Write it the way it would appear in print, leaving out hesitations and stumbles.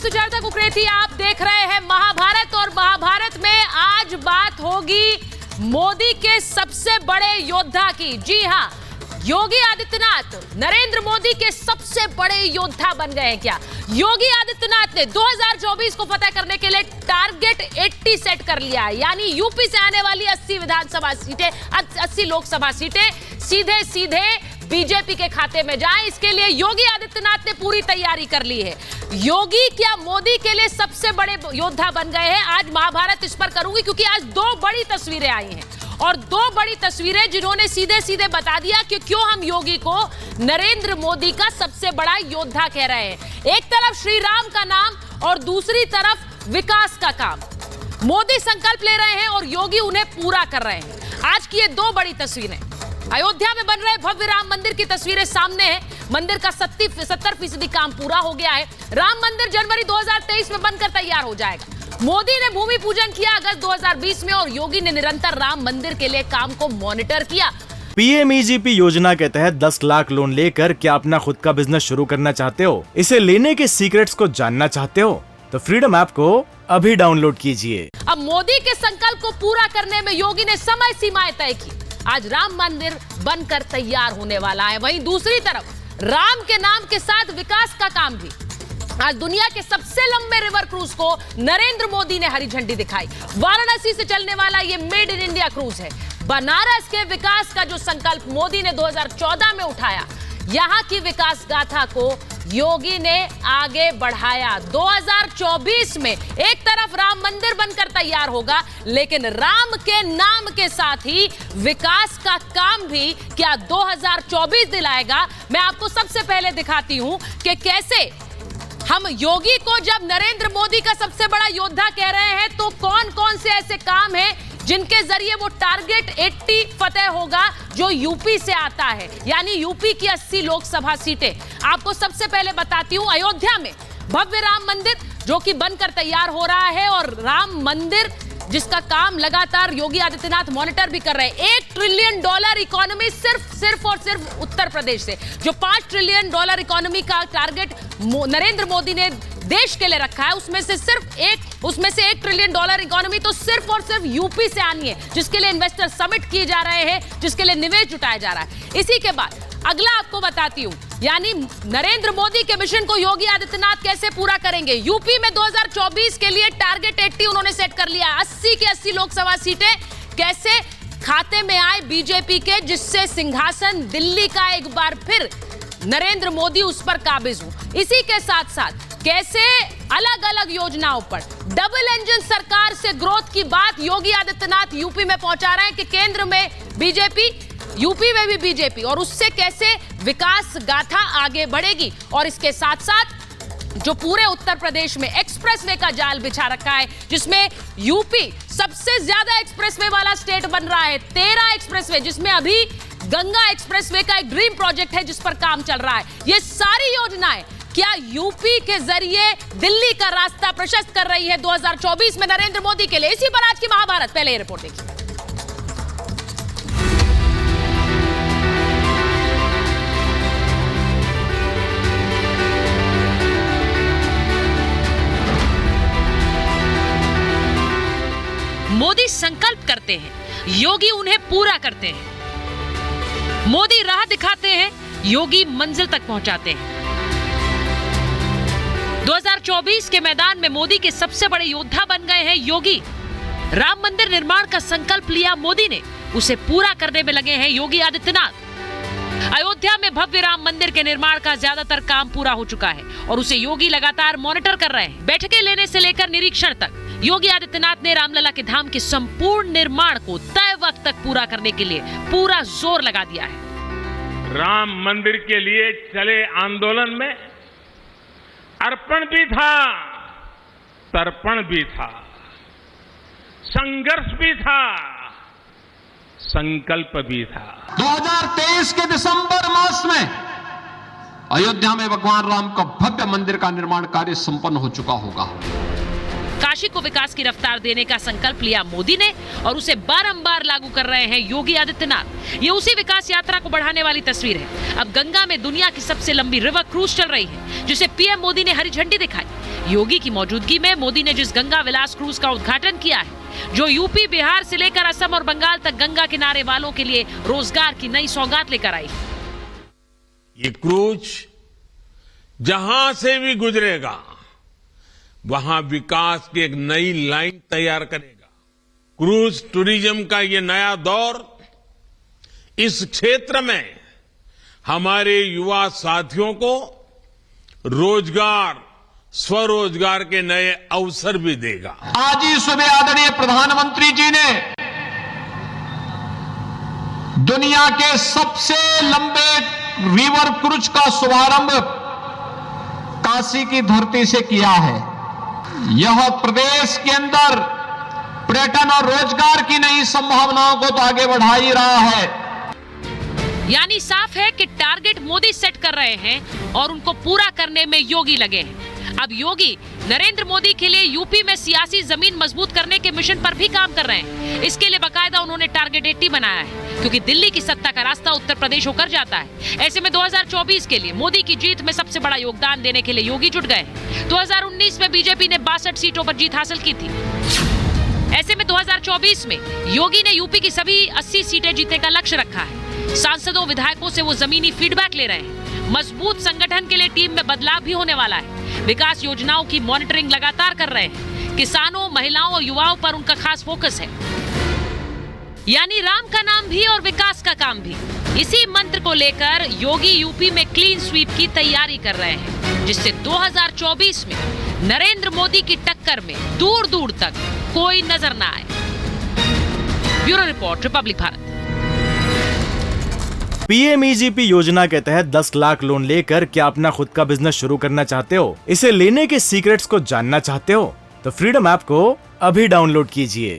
सुचेता कुकरेती, आप देख रहे हैं महाभारत और महाभारत में आज बात होगी मोदी के सबसे बड़े योद्धा की। जी हां, योगी आदित्यनाथ नरेंद्र मोदी के सबसे बड़े योद्धा बन गए हैं क्या? योगी आदित्यनाथ ने 2024 को फतेह करने के लिए टारगेट 80 सेट कर लिया है, यानी यूपी से आने वाली 80 विधानसभा सीटें, 80 लोकसभा सीटें सीधे सीधे बीजेपी के खाते में जाए। इसके लिए योगी आदित्यनाथ ने पूरी तैयारी कर ली है। योगी क्या मोदी के लिए सबसे बड़े योद्धा बन गए हैं? आज महाभारत इस पर करूंगी क्योंकि आज दो बड़ी तस्वीरें आई हैं और दो बड़ी तस्वीरें जिन्होंने सीधे सीधे बता दिया कि क्यों हम योगी को नरेंद्र मोदी का सबसे बड़ा योद्धा कह रहे हैं। एक तरफ श्री राम का नाम और दूसरी तरफ विकास का काम। मोदी संकल्प ले रहे हैं और योगी उन्हें पूरा कर रहे हैं। आज की ये दो बड़ी तस्वीरें, अयोध्या में बन रहे भव्य राम मंदिर की तस्वीरें सामने है। मंदिर का 70% काम पूरा हो गया है। राम मंदिर जनवरी 2023 में बनकर तैयार हो जाएगा। मोदी ने भूमि पूजन किया अगस्त 2020 में और योगी ने निरंतर राम मंदिर के लिए काम को मॉनिटर किया। पीएमईजीपी योजना के तहत 10 लाख लोन लेकर क्या अपना खुद का बिजनेस शुरू करना चाहते हो? इसे लेने के सीक्रेट्स को जानना चाहते हो? तो फ्रीडम ऐप को अभी डाउनलोड कीजिए। अब मोदी के संकल्प को पूरा करने में योगी ने समय सीमाएं तय की। आज राम मंदिर बनकर तैयार होने वाला है। वहीं दूसरी तरफ राम के नाम के साथ विकास का काम भी। आज दुनिया के सबसे लंबे रिवर क्रूज को नरेंद्र मोदी ने हरी झंडी दिखाई। वाराणसी से चलने वाला ये मेड इन इंडिया क्रूज है। बनारस के विकास का जो संकल्प मोदी ने 2014 में उठाया, यहां की विकास गाथा को योगी ने आगे बढ़ाया। 2024 में एक तरफ राम मंदिर बनकर तैयार होगा, लेकिन राम के नाम के साथ ही विकास का काम भी क्या 2024 दिलाएगा। मैं आपको सबसे पहले दिखाती हूं कि कैसे हम योगी को जब नरेंद्र मोदी का सबसे बड़ा योद्धा कह रहे हैं तो कौन कौन से ऐसे काम हैं जिनके जरिए वो टारगेट 80 फतेह होगा जो यूपी से आता है, यानी यूपी की 80 लोकसभा सीटें। आपको सबसे पहले बताती हूं, अयोध्या में भव्य राम मंदिर जो कि बनकर तैयार हो रहा है और राम मंदिर जिसका काम लगातार योगी आदित्यनाथ मॉनिटर भी कर रहे हैं। $1 ट्रिलियन इकोनॉमी सिर्फ और सिर्फ उत्तर प्रदेश से। जो $5 ट्रिलियन इकोनॉमी का टारगेट नरेंद्र मोदी ने देश के लिए रखा है, उसमें से $1 ट्रिलियन इकोनॉमी तो सिर्फ और सिर्फ यूपी से आनी है, जिसके लिए इन्वेस्टर समिट किए जा रहे हैं, जिसके लिए निवेश जुटाया जा रहा है। इसी के बाद अगला आपको बताती हूं, यानी नरेंद्र मोदी के मिशन को योगी आदित्यनाथ कैसे पूरा करेंगे। यूपी में 2024 के लिए टारगेट 80 उन्होंने सेट कर लिया। 80 की 80 लोकसभा सीटें कैसे खाते में आए बीजेपी के, जिससे सिंहासन दिल्ली का एक बार फिर नरेंद्र मोदी उस पर काबिज हो। इसी के साथ साथ कैसे अलग अलग योजनाओं पर डबल इंजन सरकार से ग्रोथ की बात योगी आदित्यनाथ यूपी में पहुंचा रहे हैं कि केंद्र में बीजेपी, यूपी में भी बीजेपी, और उससे कैसे विकास गाथा आगे बढ़ेगी। और इसके साथ साथ जो पूरे उत्तर प्रदेश में एक्सप्रेसवे का जाल बिछा रखा है, जिसमें यूपी सबसे ज्यादा एक्सप्रेसवे वाला स्टेट बन रहा है। 13 एक्सप्रेसवे, जिसमें अभी गंगा एक्सप्रेसवे का एक ड्रीम प्रोजेक्ट है जिस पर काम चल रहा है। ये सारी योजनाएं क्या यूपी के जरिए दिल्ली का रास्ता प्रशस्त कर रही है 2024 में नरेंद्र मोदी के लिए। इसी पर आज की महाभारत, पहले ये रिपोर्ट देखिए। मोदी संकल्प करते हैं, योगी उन्हें पूरा करते हैं। मोदी राह दिखाते हैं, योगी मंजिल तक पहुंचाते हैं। 2024 के मैदान में मोदी के सबसे बड़े योद्धा बन गए हैं योगी। राम मंदिर निर्माण का संकल्प लिया मोदी ने, उसे पूरा करने में लगे हैं योगी आदित्यनाथ। अयोध्या में भव्य राम मंदिर के निर्माण का ज्यादातर काम पूरा हो चुका है और उसे योगी लगातार मॉनिटर कर रहे हैं। बैठकें लेने से लेकर निरीक्षण तक योगी आदित्यनाथ ने रामलला के धाम के संपूर्ण निर्माण को तय वक्त तक पूरा करने के लिए पूरा जोर लगा दिया है। राम मंदिर के लिए चले आंदोलन में अर्पण भी था, तर्पण भी था, संघर्ष भी था, संकल्प भी था। 2023 के दिसंबर मास में अयोध्या में भगवान राम का भव्य मंदिर का निर्माण कार्य संपन्न हो चुका होगा। काशी को विकास की रफ्तार देने का संकल्प लिया मोदी ने और उसे बारंबार लागू कर रहे हैं योगी आदित्यनाथ। ये उसी विकास यात्रा को बढ़ाने वाली तस्वीर है। अब गंगा में दुनिया की सबसे लंबी रिवर क्रूज चल रही है, जिसे पीएम मोदी ने हरी झंडी दिखाई। योगी की मौजूदगी में मोदी ने जिस गंगा विलास क्रूज का उद्घाटन किया है, जो यूपी, बिहार से लेकर असम और बंगाल तक गंगा किनारे वालों के लिए रोजगार की नई सौगात लेकर आई। ये क्रूज जहां से भी गुजरेगा वहां विकास की एक नई लाइन तैयार करेगा। क्रूज टूरिज्म का ये नया दौर इस क्षेत्र में हमारे युवा साथियों को रोजगार, स्वरोजगार के नए अवसर भी देगा। आज ही सुबह आदरणीय प्रधानमंत्री जी ने दुनिया के सबसे लंबे रिवर क्रूज का शुभारंभ काशी की धरती से किया है। यह प्रदेश के अंदर पर्यटन और रोजगार की नई संभावनाओं को तो आगे बढ़ा ही रहा है। यानी साफ है कि टारगेट मोदी सेट कर रहे हैं और उनको पूरा करने में योगी लगे हैं। अब योगी नरेंद्र मोदी के लिए यूपी में सियासी जमीन मजबूत करने के मिशन पर भी काम कर रहे हैं। इसके लिए बाकायदा उन्होंने टारगेट 80 बनाया है, क्योंकि दिल्ली की सत्ता का रास्ता उत्तर प्रदेश होकर जाता है। ऐसे में 2024 के लिए मोदी की जीत में सबसे बड़ा योगदान देने के लिए योगी जुट गए। 2019 में बीजेपी ने 62 सीटों पर जीत हासिल की थी। ऐसे में 2024 में योगी ने यूपी की सभी 80 सीटें जीतने का लक्ष्य रखा है। सांसदों, विधायकों से वो जमीनी फीडबैक ले रहे हैं। मजबूत संगठन के लिए टीम में बदलाव भी होने वाला है। विकास योजनाओं की मॉनिटरिंग लगातार कर रहे हैं। किसानों, महिलाओं और युवाओं पर उनका खास फोकस है। यानी राम का नाम भी और विकास का काम भी। इसी मंत्र को लेकर योगी यूपी में क्लीन स्वीप की तैयारी कर रहे हैं, जिससे 2024 में नरेंद्र मोदी की टक्कर में दूर दूर तक कोई नजर ना आए। Bureau report, Republic Bharat. PMEGP योजना के तहत 10 लाख लोन लेकर क्या अपना खुद का बिजनेस शुरू करना चाहते हो? इसे लेने के सीक्रेट्स को जानना चाहते हो? तो फ्रीडम ऐप को अभी डाउनलोड कीजिए।